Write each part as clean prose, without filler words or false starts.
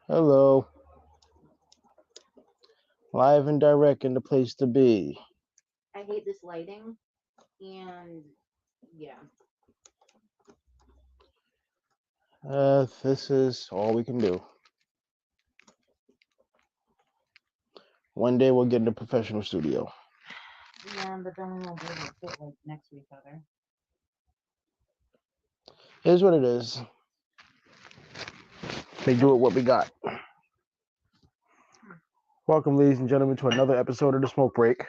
Hello, live and direct in the place to be. I hate this lighting, and yeah. This is all we can do. One day we'll get in a professional studio. Yeah, but then we won't be able to sit like next to each other. Here's what it is. Make do with what we got. Welcome, ladies and gentlemen, to another episode of the Smoke Break.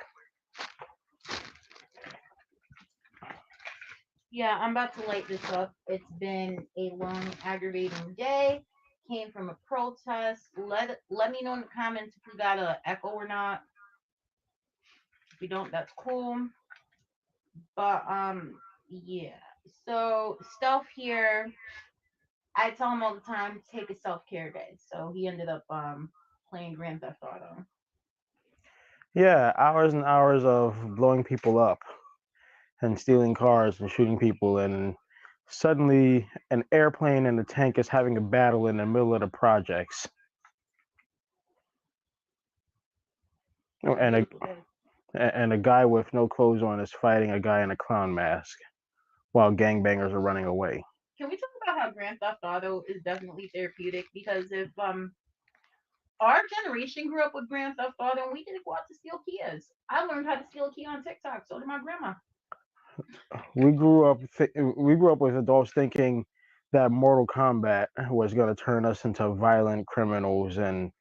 Yeah, I'm about to light this up. It's been a long, aggravating day. Came from a protest. Let me know in the comments if we got a echo or not. If we don't, that's cool. But yeah. So Stealth here, I tell him all the time, take a self care day. So he ended up playing Grand Theft Auto. Yeah, hours and hours of blowing people up and stealing cars and shooting people, and suddenly an airplane and a tank is having a battle in the middle of the projects. And a Beautiful day. and a guy with no clothes on is fighting a guy in a clown mask while gangbangers are running away. Can we talk about how Grand Theft Auto is definitely therapeutic? Because if our generation grew up with Grand Theft Auto and we didn't go out to steal Kias. I learned how to steal a key on TikTok. So did my grandma. We grew up with adults thinking that Mortal Kombat was going to turn us into violent criminals and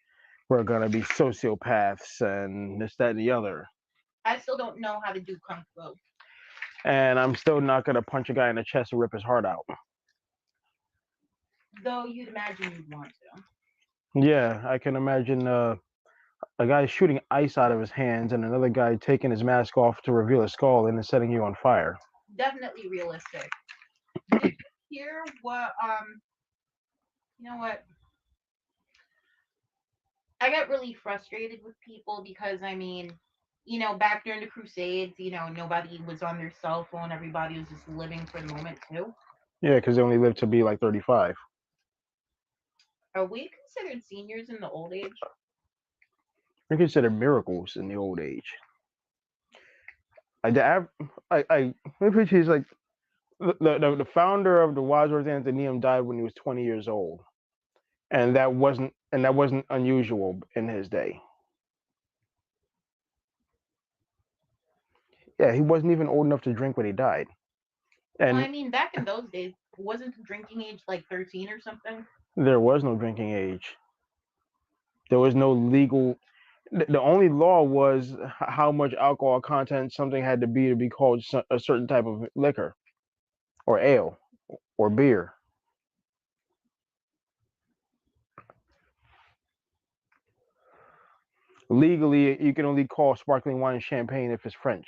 we're going to be sociopaths and this, that, and the other. I still don't know how to do kung fu, And I'm still not going to punch a guy in the chest and rip his heart out. though you'd imagine you'd want to. Yeah, I can imagine a guy shooting ice out of his hands and another guy taking his mask off to reveal a skull and then setting you on fire. Definitely realistic. Did you hear what? You know what? I got really frustrated with people because back during the Crusades, nobody was on their cell phone. Everybody was just living for the moment too. Yeah, because they only lived to be like 35. Are we considered seniors in the old age? They're considered miracles in the old age. I which is like the founder of the Wadsworth Athenaeum died when he was 20 years old, and that wasn't unusual in his day. Yeah, he wasn't even old enough to drink when he died, Well, and back in those days, wasn't the drinking age like 13 or something? there was no drinking age. There was no legal. The only law was how much alcohol content something had to be called a certain type of liquor or ale or beer. Legally, you can only call sparkling wine champagne if it's French.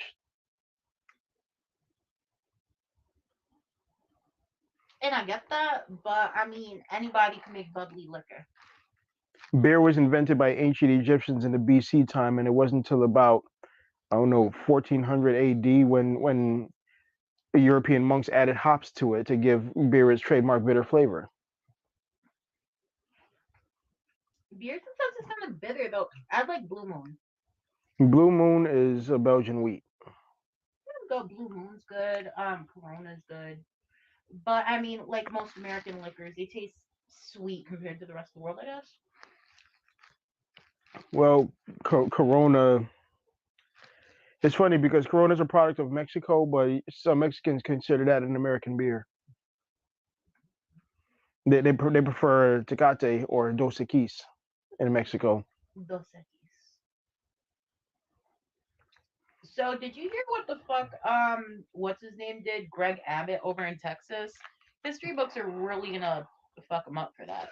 And I get that, but anybody can make bubbly liquor. Beer was invented by ancient Egyptians in the BC time, and it wasn't until about I don't know 1400 AD when European monks added hops to it to give beer its trademark bitter flavor. Beer sometimes is kind of bitter though. I like Blue Moon. Blue Moon is a Belgian wheat. Go Blue Moon's good. Corona's good. But like most American liquors, they taste sweet compared to the rest of the world, I guess. Well, Corona. It's funny because Corona is a product of Mexico, but some Mexicans consider that an American beer. They prefer Tecate or Dos Equis in Mexico. Dos Equis. So did you hear what the fuck what's his name did? Greg Abbott over in Texas. History books are really gonna fuck him up for that.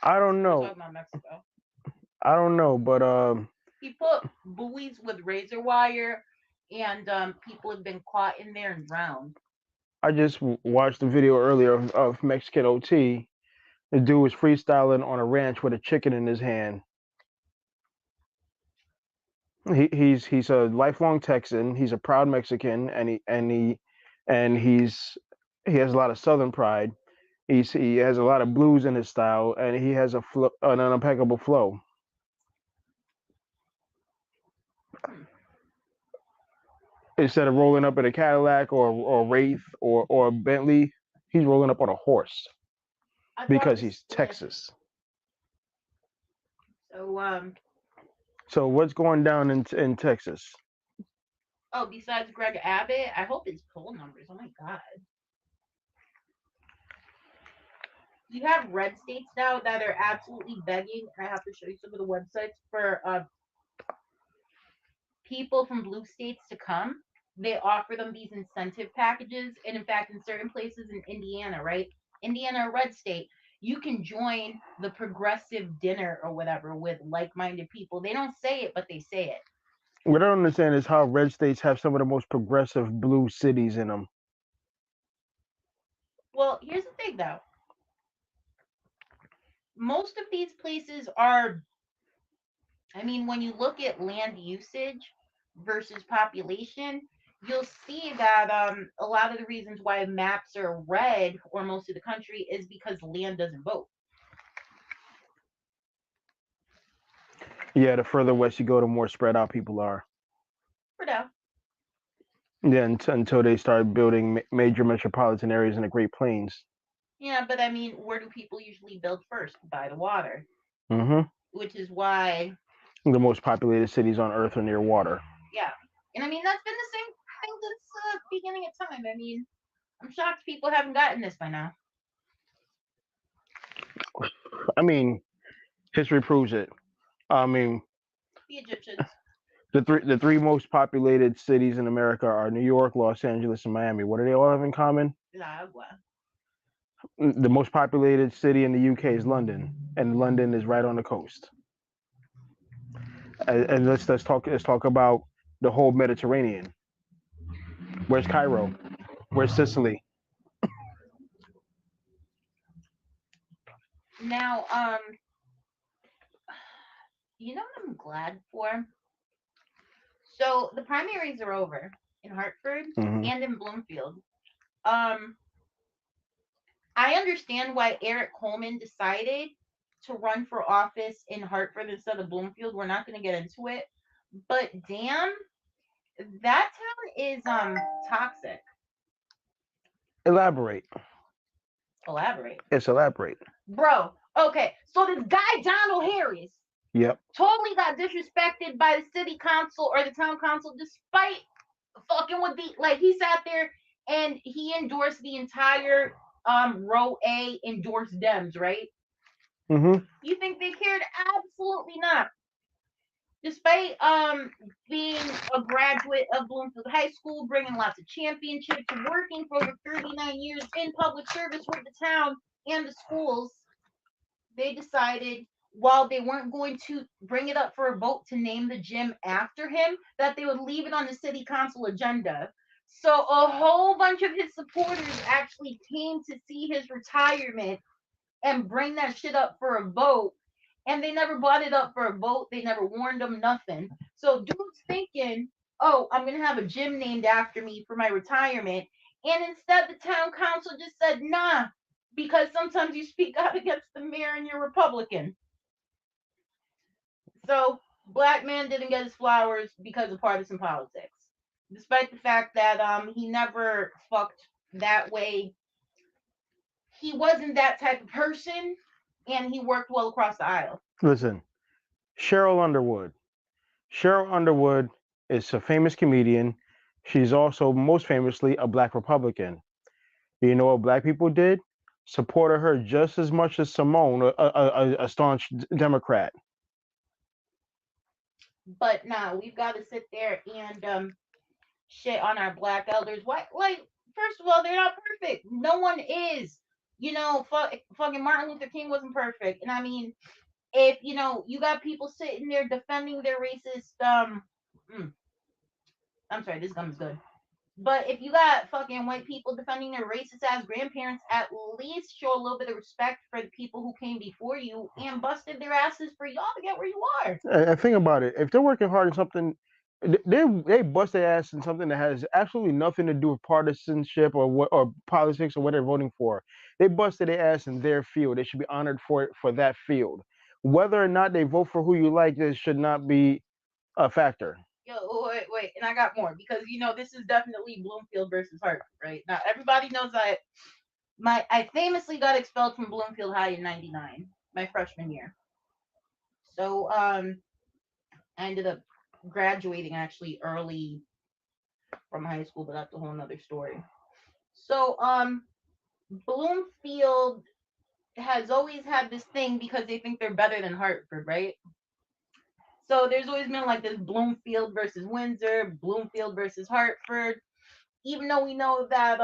I don't We're know. talking about Mexico. I don't know, but He put buoys with razor wire, and people have been caught in there and drowned. I just watched a video earlier of Mexican OT. The dude was freestyling on a ranch with a chicken in his hand. He's a lifelong Texan. He's a proud Mexican, and he has a lot of Southern pride. He has a lot of blues in his style, and he has an impeccable flow. Hmm. Instead of rolling up in a Cadillac or Wraith or Bentley, he's rolling up on a horse I thought it because was he's Swift. Texas. So So what's going down in Texas? oh, besides Greg Abbott, I hope his poll numbers. Oh my god. You have red states now that are absolutely begging, and I have to show you some of the websites for people from blue states to come. They offer them these incentive packages, and in fact, in certain places in Indiana, right? Indiana, a red state, you can join the progressive dinner or whatever with like-minded people. They don't say it, but they say it. What I don't understand is how red states have some of the most progressive blue cities in them. Well, here's the thing, though. Most of these places are, I mean, when you look at land usage versus population, you'll see that a lot of the reasons why maps are red or most of the country is because land doesn't vote. Yeah, the further west you go, the more spread out people are. For now. Yeah, until they start building major metropolitan areas in the Great Plains. Yeah, but I mean, where do people usually build first? By the water. Hmm. Which is why, The most populated cities on Earth are near water. yeah. And I mean, that's been the same thing since beginning of time. I mean, I'm shocked people haven't gotten this by now. I mean, history proves it. I mean, The Egyptians. the three most populated cities in America are New York, Los Angeles, and Miami. What do they all have in common? Agua. The most populated city in the UK is London, and London is right on the coast. And let's talk about the whole Mediterranean. Where's Cairo? Where's Sicily? Now, you know what I'm glad for? So the primaries are over in Hartford Hmm. and in Bloomfield. Um, I understand why Eric Coleman decided to run for office in Hartford instead of Bloomfield. We're not going to get into it, but damn, that town is toxic. Elaborate. Elaborate, It's elaborate. bro. Okay, so this guy Donald Harris Yep. totally got disrespected by the city council or the town council, despite fucking with the like he sat there and he endorsed the entire row A endorsed Dems, right? Hmm. You think they cared? Absolutely not. Despite being a graduate of Bloomfield High School, bringing lots of championships, working for over 39 years in public service with the town and the schools, they decided while they weren't going to bring it up for a vote to name the gym after him, that they would leave it on the city council agenda. So a whole bunch of his supporters actually came to see his retirement and bring that shit up for a vote. And they never brought it up for a vote. They never warned them, nothing. So dude's thinking, oh, I'm going to have a gym named after me for my retirement. And instead, the town council just said, nah, because sometimes you speak out against the mayor and you're Republican. So black man didn't get his flowers because of partisan politics, despite the fact that he never fucked that way. He wasn't that type of person, and he worked well across the aisle. Listen, Cheryl Underwood. Cheryl Underwood is a famous comedian. She's also most famously a black Republican. You know what black people did? Supported her just as much as Simone, a staunch Democrat. But now we've got to sit there and shit on our black elders. What? Like, first of all, they're not perfect. No one is. You know, fucking Martin Luther King wasn't perfect, and I mean, if you know, you got people sitting there defending their racist. Mm, I'm sorry, this gum is good. But if you got fucking white people defending their racist ass grandparents, at least show a little bit of respect for the people who came before you and busted their asses for y'all to get where you are. And think about it. If they're working hard on something, They bust their ass in something that has absolutely nothing to do with partisanship or what or politics or what they're voting for. They busted their ass in their field. They should be honored for it for that field. Whether or not they vote for who you like, this should not be a factor. Yo, wait, and I got more because this is definitely Bloomfield versus Hartford, right? Now everybody knows I famously got expelled from Bloomfield High in '99, my freshman year. So I ended up graduating actually early from high school, but that's a whole nother story. So Bloomfield has always had this thing because they think they're better than Hartford, right? So there's always been like this Bloomfield versus Windsor, Bloomfield versus Hartford, even though we know that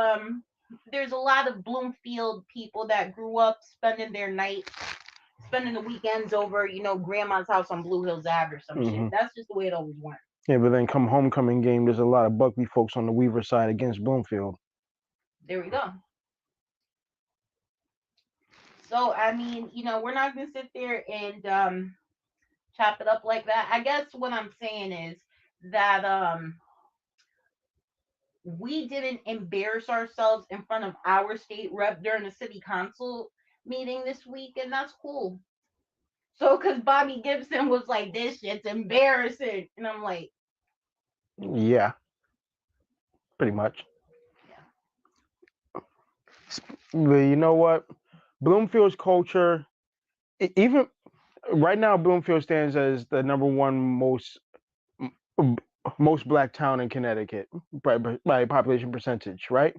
there's a lot of Bloomfield people that grew up spending the weekends over, grandma's house on Blue Hills Ave or some shit. That's just the way it always went. Yeah, but then come homecoming game, there's a lot of Buckley folks on the Weaver side against Bloomfield. There we go. So I mean, we're not gonna sit there and chop it up like that. I guess what I'm saying is that we didn't embarrass ourselves in front of our state rep during the city council meeting this week, and that's cool. So, because Bobby Gibson was like, "This shit's embarrassing," and I'm like, Yeah, pretty much. yeah. But you know what? Bloomfield's culture, even right now, Bloomfield stands as the number one most black town in Connecticut by population percentage, right?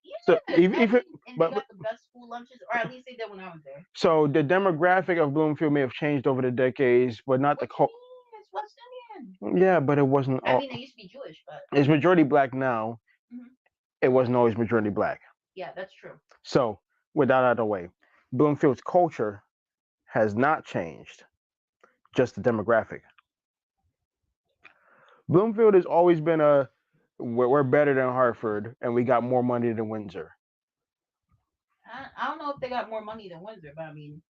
Yeah, So even, and they but got the best school lunches, or at least they did when I was there. so the demographic of Bloomfield may have changed over the decades, but not the What do you mean? It's West Indian. Yeah, but it wasn't. I mean, they used to be Jewish, but It's majority black now. Mhm. It wasn't always majority black. Yeah, that's true. So with that out of the way, Bloomfield's culture has not changed, just the demographic. Bloomfield has always been we're better than Hartford and we got more money than Windsor. I don't know if they got more money than Windsor, but I mean,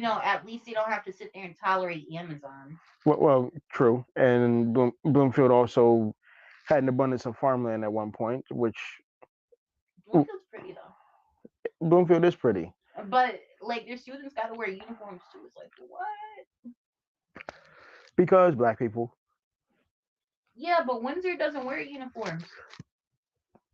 at least they don't have to sit there and tolerate Amazon. Well, true. And Bloomfield also had an abundance of farmland at one point, which Bloomfield's pretty though. Bloomfield is pretty. But like their students got to wear uniforms too. It's like what? Because black people. Yeah, but Windsor doesn't wear uniforms.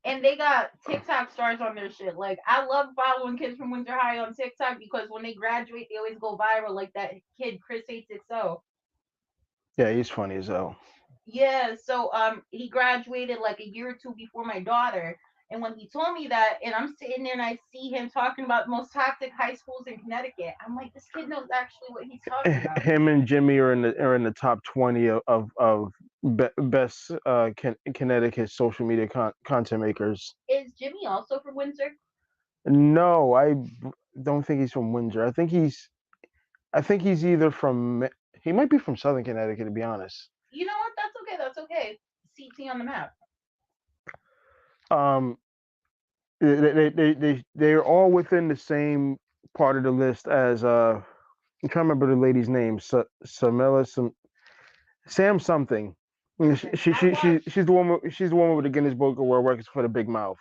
And they got TikTok stars on their shit. Like I love following kids from Windsor High on TikTok because when they graduate, they always go viral. Like that kid Chris 860. Yeah, he's funny as hell. Yeah, so he graduated like a year or two before my daughter. And when he told me that, and I'm sitting there and I see him talking about the most toxic high schools in Connecticut, I'm like, this kid knows actually what he's talking about. Him and Jimmy are in the top 20 of best Connecticut social media content makers. Is Jimmy also from Windsor? No, I don't think he's from Windsor. I think he's either from he might be from Southern Connecticut, to be honest. You know what? That's okay. That's okay. CT on the map. They're all within the same part of the list as I'm trying to remember the lady's name. Sam something. She's the woman with the Guinness Book of World Records for the big mouth.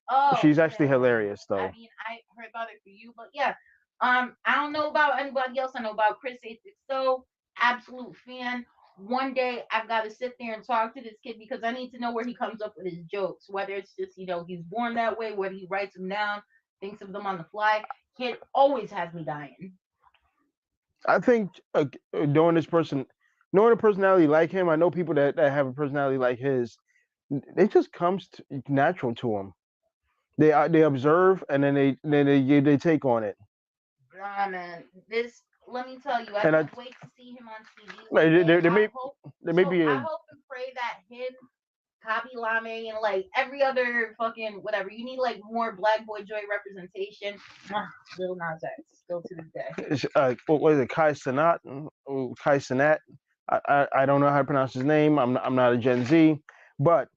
Oh, she's actually hilarious though. I mean, I heard about it for you, but yeah. I don't know about anybody else. I know about Chris 860. Absolute fan. One day I've got to sit there and talk to this kid because I need to know where he comes up with his jokes. Whether it's just he's born that way, whether he writes them down, thinks of them on the fly. Kid always has me dying. I think knowing a personality like him, I know people that have a personality like his. It just comes natural to them. They observe and then they take on it. Ah man, let me tell you, I can't wait to see him on TV. I hope and pray that him, Kabi Lame, and like every other fucking whatever. You need like more Black Boy Joy representation. Lil Nas X, still to this day. What was it, Kai Cenat? Kai Cenat. I don't know how to pronounce his name. I'm not a Gen Z, but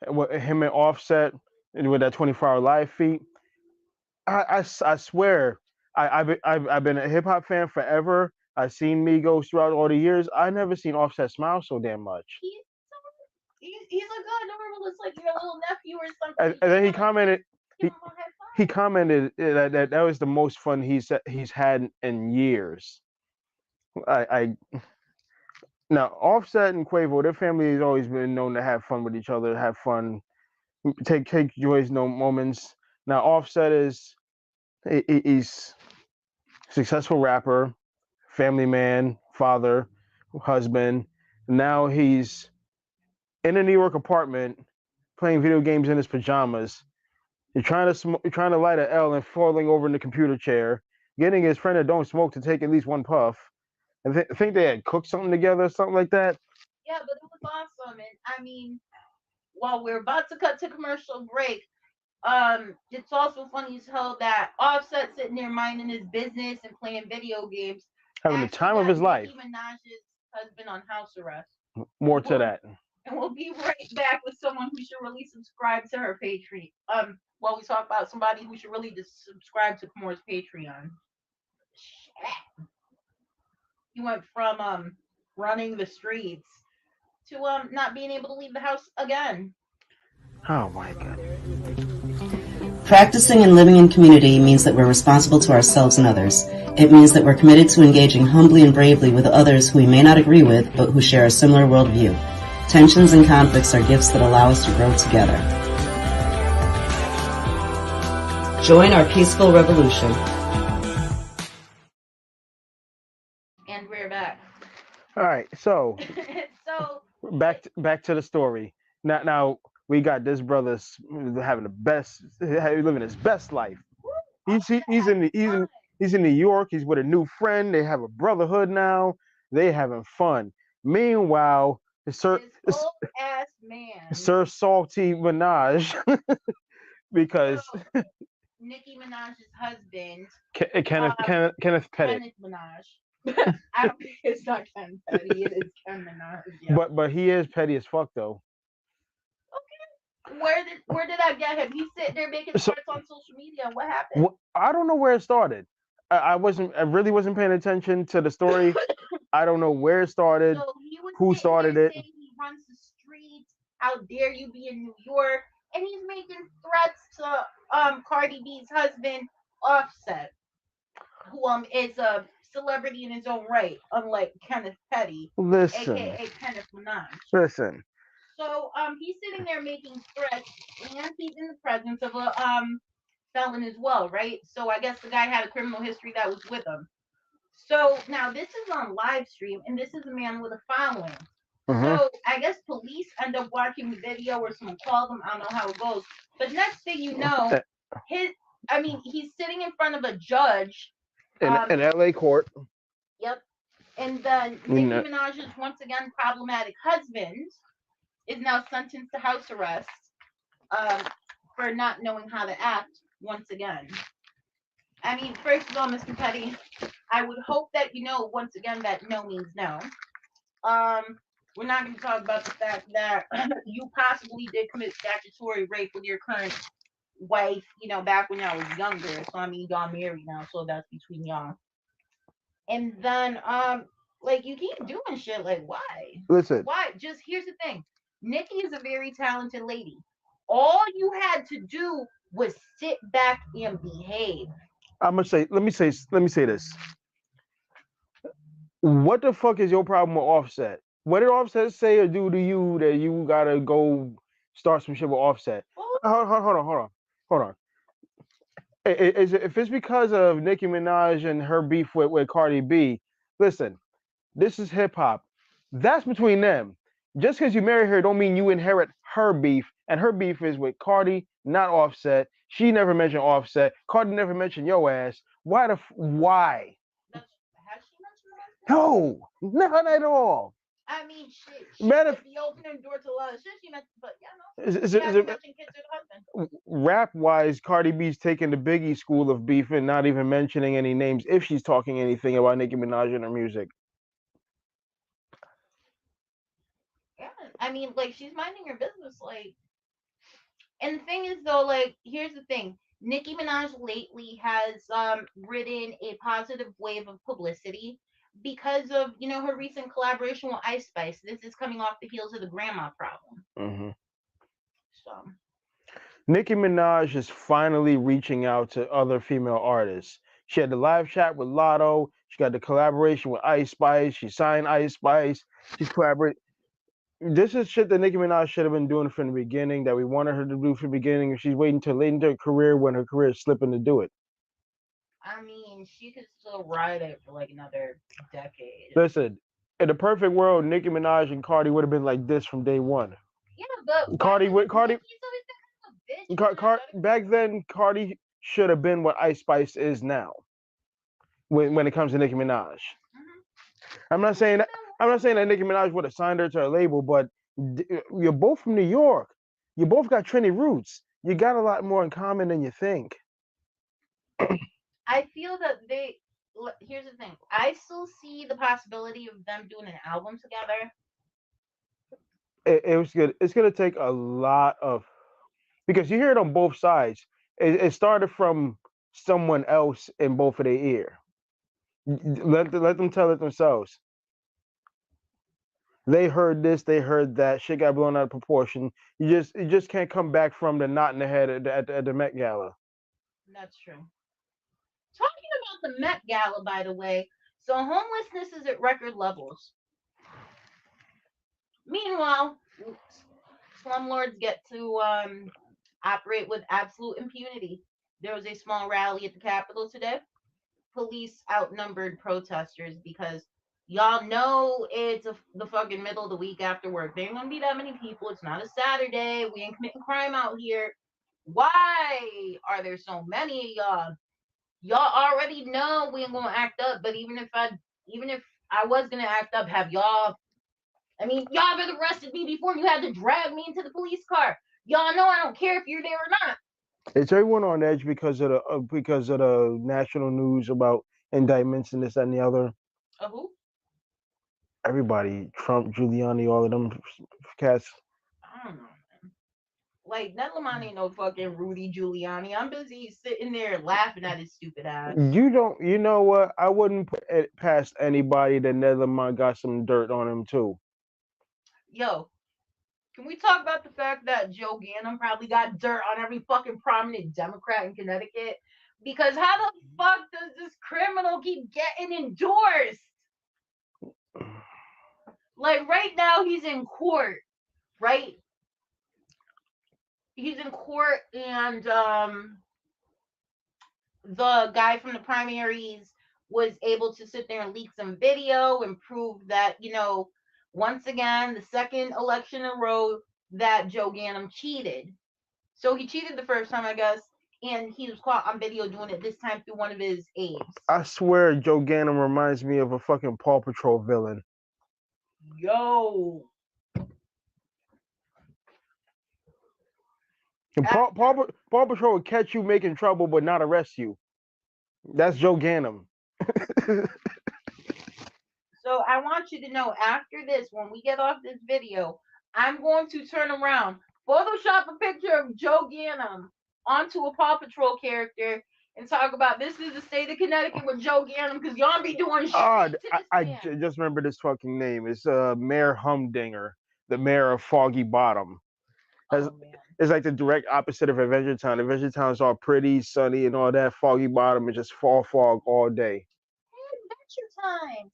him and Offset with that 24-hour live feed. I swear I've been a hip hop fan forever. I've seen Migos throughout all the years. I never seen Offset smile so damn much. he's a good normal, it's like your little nephew or And, something. and then he Give him, commented, give he him a high he five. commented that was the most fun he's had in years. I now Offset and Quavo, their family has always been known to have fun with each other, have fun, take joyous no moments. Now Offset is he's a successful rapper, family man, father, husband. Now he's in a New York apartment playing video games in his pajamas. You're trying to light a L and falling over in the computer chair, getting his friend that don't smoke to take at least one puff. I think they had cooked something together, something like that. Yeah, but it was awesome. And I mean, while we're about to cut to commercial break, it's also funny as hell that Offset sitting there minding his business and playing video games Having the actually time of got his life. Nicki Minaj's husband on house arrest. More And to that. we'll be right back with someone who should really subscribe to her Patreon. While we talk about somebody who should really just subscribe to Kamor's Patreon. Shit. He went from running the streets to not being able to leave the house again. Oh my god. Practicing and living in community means that we're responsible to ourselves and others. It means that we're committed to engaging humbly and bravely with others who we may not agree with, but who share a similar worldview. Tensions and conflicts are gifts that allow us to grow together. Join our peaceful revolution. And we're back. All right, so So back to the story. Now we got this brother's having the best, living his best life. He's in New York. He's with a new friend. They have a brotherhood now. They having fun. Meanwhile, Sir this old ass man. Sir Salty Minaj, because So, Nicki Minaj's husband, Kenneth Pettit. Kenneth Minaj. I don't think it's not Ken Petty. It is Ken Minaj. Yeah. But he is petty as fuck though. Where did I get him? He's sitting there making So- threats on social media. What happened? I don't know where it started. I really wasn't paying attention to the story. I don't know where it started. So he was Who sitting started there it? saying he runs the streets. How dare you be in New York? And he's making threats to Cardi B's husband, Offset, who is a celebrity in his own right, unlike Kenneth Petty, Listen, aka Kenneth Minaj. listen. So he's sitting there making threats, and he's in the presence of a felon as well, right? So I guess the guy had a criminal history that was with him. So now this is on live stream, and this is a man with a following. Mhm. So I guess police end up watching the video, or someone called them. I don't know how it goes. But next thing you know, he's sitting in front of a judge. In L.A. court. Yep. And then Nicki Minaj's once again problematic husband is now sentenced to house arrest for not knowing how to act once again. I mean, first of all, Mr. Petty, I would hope that you know once again that no means no. We're not going to talk about the fact that you possibly did commit statutory rape with your current wife, back when y'all was younger. So I mean, y'all married now, so that's between y'all. And then, like you keep doing shit. Like, why? Listen. Why? Just here's the thing. Nicki is a very talented lady. All you had to do was sit back and behave. I'm gonna say. Let me say this. What the fuck is your problem with Offset? What did Offset say or do to you that you gotta go start some shit with Offset? Hold on. If it's because of Nicki Minaj and her beef with Cardi B, listen, this is hip hop. That's between them. Just because you marry her don't mean you inherit her beef, and her beef is with Cardi, not Offset. She never mentioned Offset. Cardi never mentioned your ass. Why? Has she mentioned Offset? No, not at all. I mean, shit. She might be opening door to a lot of shit she meant, but rap wise, Cardi B's taking the Biggie school of beef and not even mentioning any names if she's talking anything about Nicki Minaj in her music. Yeah, I mean, like she's minding her business, like. And the thing is, though, like here's the thing: Nicki Minaj lately has ridden a positive wave of publicity because of her recent collaboration with Ice Spice. This is coming off the heels of the grandma problem. Hmm. So Nicki Minaj is finally reaching out to other female artists. She had the live chat with Lotto. She got the collaboration with Ice Spice. She signed Ice Spice. She's collaborating. This is shit that Nicki Minaj should have been doing from the beginning, that we wanted her to do from the beginning. She's waiting till late into her career when her career is slipping to do it. I mean, she could still ride it for like another decade. Listen, in the perfect world, Nicki Minaj and Cardi would have been like this from day one. Yeah, but Cardi why was with Cardi, Nicki's always been kind of a bitch? back then, Cardi should have been what Ice Spice is now. When it comes to Nicki Minaj, I'm not saying that Nicki Minaj would have signed her to a label, but you're both from New York. You both got Trini roots. You got a lot more in common than you think. I feel that here's the thing. I still see the possibility of them doing an album together. It was good. It's gonna take a lot of, because you hear it on both sides. It started from someone else in both of their ear. Let them tell it themselves. They heard this, they heard that. Shit got blown out of proportion. You just can't come back from the knot in the head at the Met Gala. That's true. Talking about the Met Gala, by the way, so homelessness is at record levels. Meanwhile, slumlords get to operate with absolute impunity. There was a small rally at the Capitol today. Police outnumbered protesters because y'all know it's the fucking middle of the week after work. There ain't gonna be that many people. It's not a Saturday. We ain't committing crime out here. Why are there so many of y'all? Y'all already know we ain't gonna act up. But even if I was gonna act up, have y'all? I mean, y'all have arrested me before you had to drag me into the police car. Y'all know I don't care if you're there or not. It's everyone on edge because of the national news about indictments and this that, and the other. Who? Everybody, Trump, Giuliani, all of them cats. I don't know. Like, Lamont ain't no fucking Rudy Giuliani. I'm busy sitting there laughing at his stupid ass. You know what? I wouldn't put it past anybody that Ned Lamont got some dirt on him too. Yo, can we talk about the fact that Joe Ganim probably got dirt on every fucking prominent Democrat in Connecticut? Because how the fuck does this criminal keep getting endorsed? Like, right now he's in court, right? He's in court, and the guy from the primaries was able to sit there and leak some video and prove that, once again, the second election in a row that Joe Ganim cheated. So he cheated the first time, I guess, and he was caught on video doing it this time through one of his aides. I swear Joe Ganim reminds me of a fucking Paw Patrol villain. Yo. Paw Patrol would catch you making trouble but not arrest you. That's Joe Ganim. So I want you to know, after this, when we get off this video, I'm going to turn around, Photoshop a picture of Joe Ganim onto a Paw Patrol character, and talk about this is the state of Connecticut with Joe Ganim, because y'all be doing shit to this man. Just remember this fucking name. It's Mayor Humdinger, the mayor of Foggy Bottom. It's like the direct opposite of Adventure Town. Adventure Town is all pretty, sunny, and all that. Foggy Bottom is just fog all day. Adventure Time.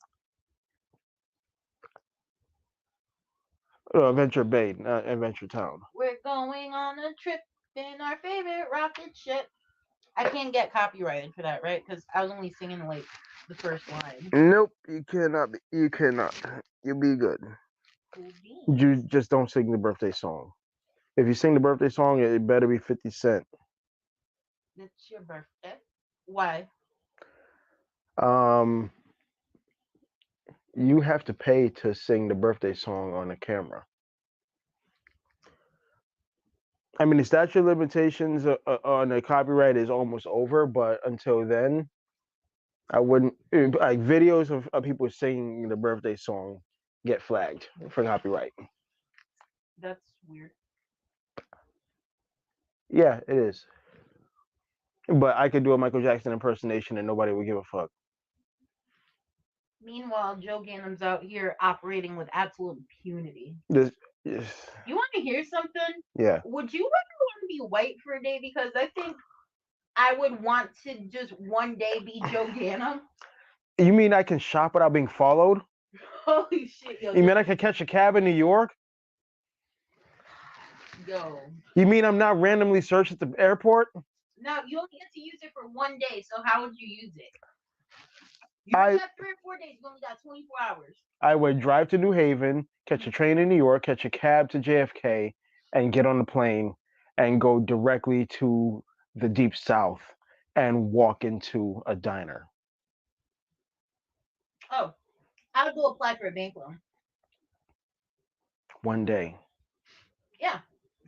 Adventure Bay, not Adventure Town. We're going on a trip in our favorite rocket ship. I can't get copyrighted for that, right? Because I was only singing like the first line. Nope, you cannot. You cannot. You'll be good. You just don't sing the birthday song. If you sing the birthday song, it better be 50 Cent. It's your birthday. Why? You have to pay to sing the birthday song on the camera. I mean, the statute of limitations on the copyright is almost over, but until then, I wouldn't, like, videos of people singing the birthday song get flagged for copyright. That's weird. Yeah, it is. But I could do a Michael Jackson impersonation and nobody would give a fuck. Meanwhile, Joe Ganem's out here operating with absolute impunity. This, yes, You want to hear something? yeah. Would you ever want to be white for a day? Because I think I would want to just one day be Joe Ganem. You mean I can shop without being followed? Holy shit, yo. You mean I can catch a cab in New York? Yo. You mean I'm not randomly searched at the airport? No, you only get to use it for one day, so how would you use it? You I- only got 3 or 4 days, you only got 24 hours. I would drive to New Haven, catch a train in New York, catch a cab to JFK, and get on the plane and go directly to the deep south and walk into a diner. Oh, I would go apply for a bank loan. One day. Yeah.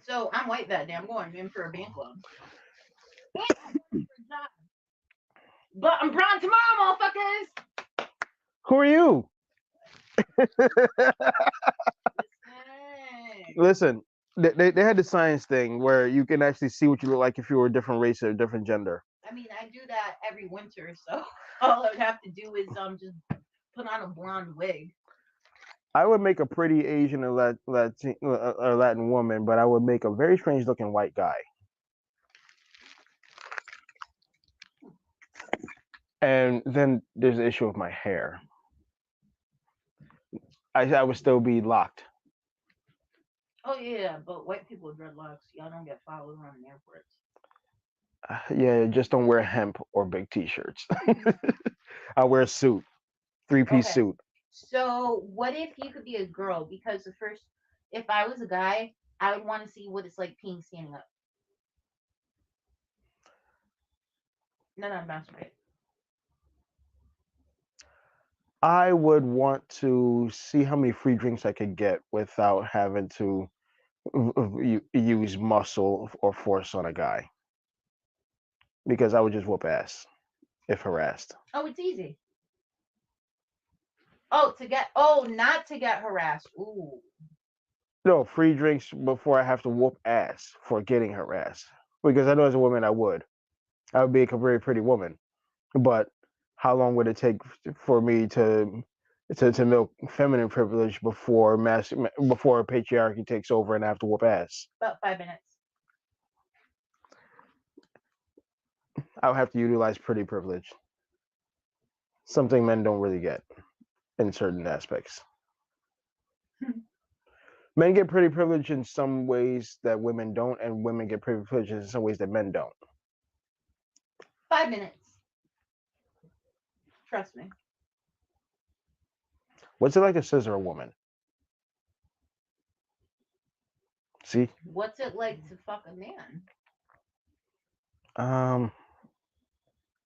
So I'm white that day. I'm going in for a bank loan. But I'm brown tomorrow, motherfuckers. Who are you? Listen, they had the science thing where you can actually see what you look like if you were a different race or a different gender. I mean, I do that every winter, so all I would have to do is just put on a blonde wig. I would make a pretty Asian or Latin woman, but I would make a very strange looking white guy. And then there's the issue of my hair. I would still be locked. Oh yeah, but white people with dreadlocks, y'all don't get followed around in airports. Yeah, just don't wear hemp or big t-shirts. I wear a suit, three-piece Okay. suit. So what if you could be a girl? Because if I was a guy, I would want to see what it's like peeing standing up. No, masturbate. I would want to see how many free drinks I could get without having to use muscle or force on a guy. Because I would just whoop ass if harassed. Oh, it's easy. Not to get harassed. Ooh. No, free drinks before I have to whoop ass for getting harassed. Because I know as a woman I would be a very pretty woman. But how long would it take for me to milk feminine privilege before patriarchy takes over and I have to whoop ass? About 5 minutes. I would have to utilize pretty privilege. Something men don't really get in certain aspects. Men get pretty privilege in some ways that women don't, and women get pretty privilege in some ways that men don't. 5 minutes. Trust me. What's it like to scissor a woman? See? What's it like to fuck a man?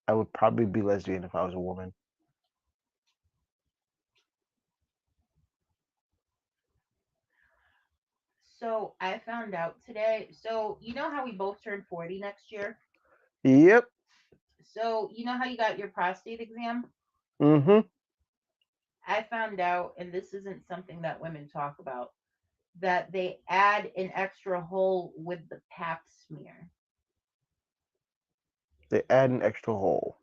I would probably be lesbian if I was a woman. So I found out today. So you know how we both turn 40 next year? Yep. So you know how you got your prostate exam? Mm-hmm. I found out, and this isn't something that women talk about, that they add an extra hole with the pap smear. They add an extra hole.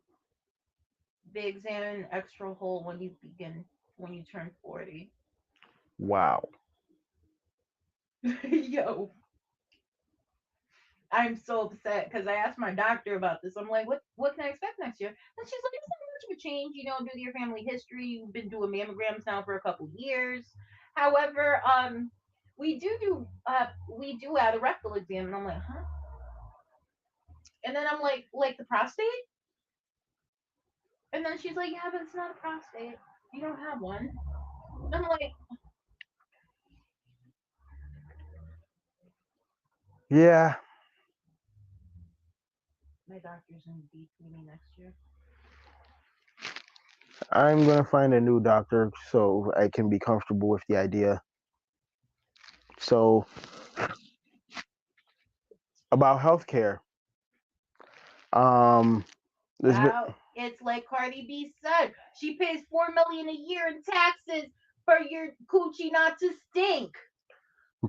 They examine an extra hole when you turn 40. Wow. Yo. I'm so upset because I asked my doctor about this. I'm like, what can I expect next year? And she's like, it's not much of a change, due to your family history. You've been doing mammograms now for a couple years. However, we do add a rectal exam, and I'm like, huh? And then I'm like the prostate? And then she's like, yeah, but it's not a prostate. You don't have one. And I'm like, Yeah. my doctor's gonna beat me next year. I'm gonna find a new doctor so I can be comfortable with the idea. So about healthcare. It's like Cardi B said. She pays $4 million a year in taxes for your coochie not to stink.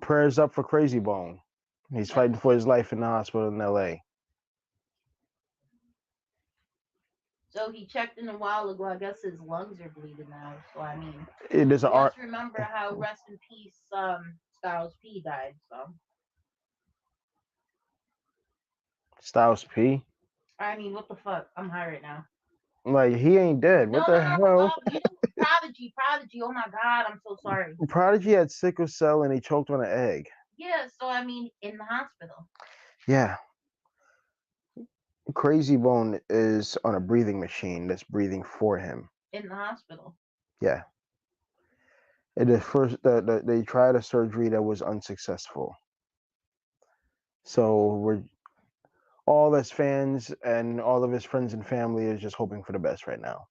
Prayers up for Crazy Bone. He's fighting for his life in the hospital in LA. So he checked in a while ago. I guess his lungs are bleeding now. So I mean, It is an art. just remember how rest in peace Styles P died. So Styles P. I mean, what the fuck? I'm high right now. Like he ain't dead. No, What no, the no. hell? You know, Prodigy, Prodigy. Oh my God, I'm so sorry. Prodigy had sickle cell and he choked on an egg. Yeah. So I mean, in the hospital. Yeah. Crazy Bone is on a breathing machine that's breathing for him. In the hospital. Yeah. It is first they tried a surgery that was unsuccessful. So we're all as fans and all of his friends and family is just hoping for the best right now.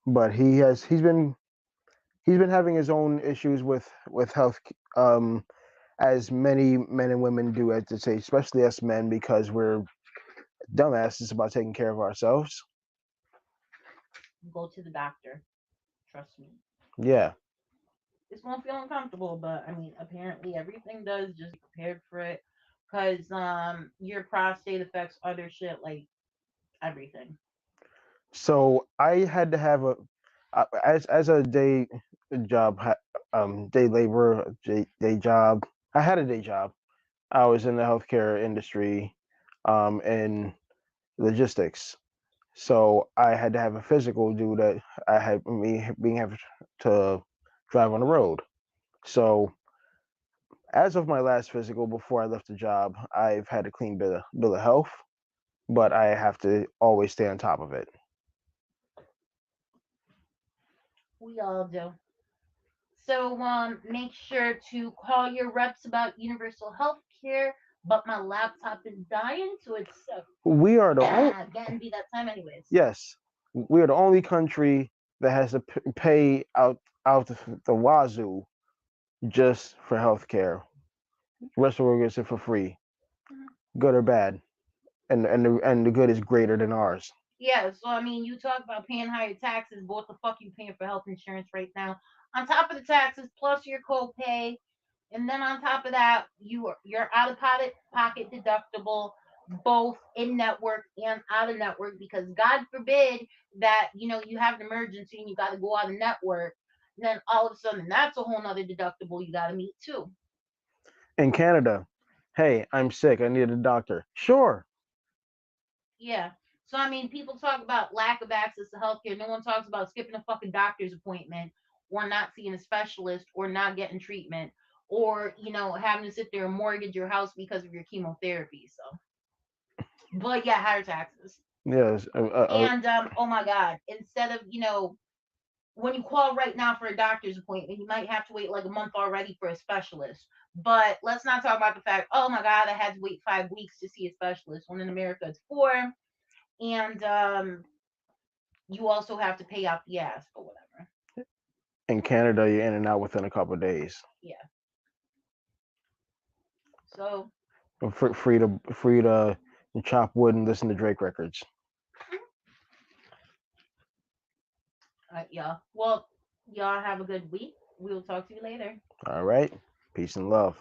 But he's been having his own issues with health, as many men and women do at this age, especially us men, because we're dumbasses about taking care of ourselves. Go to the doctor. Trust me. Yeah. It's gonna feel uncomfortable, but I mean, apparently everything does. Just be prepared for it, cause your prostate affects other shit like everything. So I had to have as a day job, day laborer, day job. I had a day job. I was in the healthcare industry, in logistics. So I had to have a physical due that I had me being able to drive on the road. So as of my last physical before I left the job, I've had a clean bill of health, but I have to always stay on top of it. We all do. So make sure to call your reps about universal health care. But my laptop is dying, so it's We are the only getting be that time anyways. yes, we are the only country that has to pay out the wazoo just for healthcare. The rest of the world gets it for free, good or bad, and the good is greater than ours. Yeah, so I mean, you talk about paying higher taxes, but what the fuck you paying for health insurance right now? On top of the taxes, plus your copay, and then on top of that, your out of pocket deductible, both in network and out of network, because God forbid that you have an emergency and you got to go out of network, then all of a sudden that's a whole nother deductible you got to meet too. In Canada, hey, I'm sick. I need a doctor. Sure. Yeah. So I mean, people talk about lack of access to healthcare. No one talks about skipping a fucking doctor's appointment, or not seeing a specialist, or not getting treatment, or having to sit there and mortgage your house because of your chemotherapy. So, but yeah, higher taxes. Yes. And oh my God, instead of when you call right now for a doctor's appointment, you might have to wait like a month already for a specialist. But let's not talk about the fact, oh my God, I had to wait 5 weeks to see a specialist. When in America it's 4, and you also have to pay out the ass or whatever. In Canada, you're in and out within a couple of days. Yeah. So Free to chop wood and listen to Drake records. yeah. Well, y'all have a good week. We'll talk to you later. All right. Peace and love.